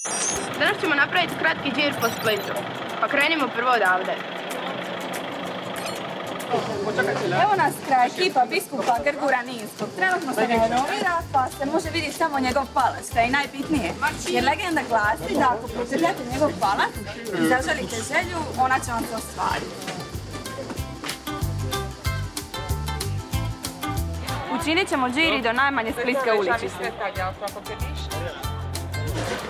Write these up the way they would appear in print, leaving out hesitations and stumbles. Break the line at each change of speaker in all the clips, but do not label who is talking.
Danas ćemo napraviti kratki džir po Splitu. Pa krenimo prvo odavde.
Evo nas kraj ekipa biskupa Grgura Ninskog. Trenutno se renovira, pa se može vidjeti samo njegov palac, što je i najbitnije. Jer legenda glasi da ako protrljate njegov palac i zaželite želju, ona će vam se ostvariti. Učinit ćemo džiri do najmanje splitske uličice.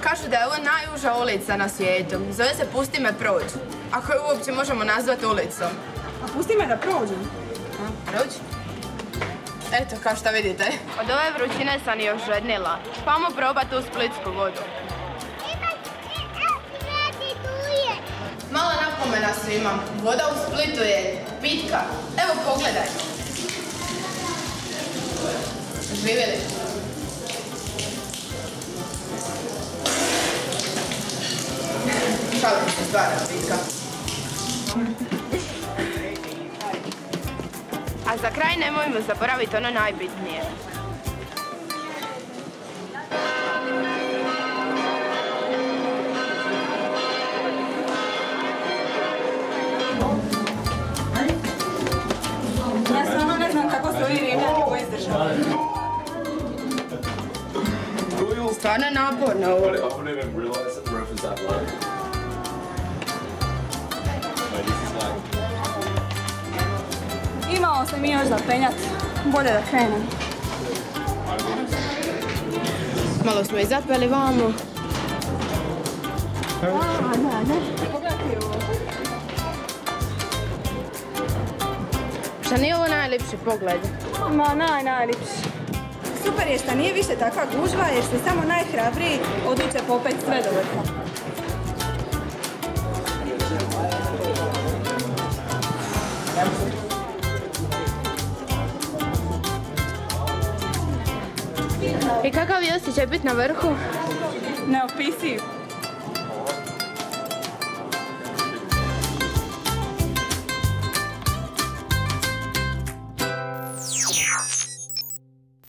Kažu da je ovo najuža ulica na svijetu. Zove se Pusti me proći. Ako je uopće možemo nazvati ulicom.
A pusti me da prođem.
Proći? Eto, kao što vidite. Od ove vrućine sam još žednila. Pa ajmo probati tu splitsku vodu. Mala napomena svima. Voda u Splitu je pitka. Evo, pogledaj. Živjeli. Šalim se, stvarno pitka. A za kraj nemojmo zaboraviti ono najbitnije.
Ja stvarno ne znam kako su ovi Rimljani ovo izdržali.
Stvarno je naporno ovo.
Imamo se mi još za penjat. Bolje da krenem.
Malo smo i zapeli vamo.
Pogledajte ovo.
Šta nije ovo najljepši pogled?
Ma najljepši. Super je što nije više takva gužva jer se samo najhrabriji odluče popet sve do vrha.
I kakav je osjećaj biti na vrhu?
Neopisiv.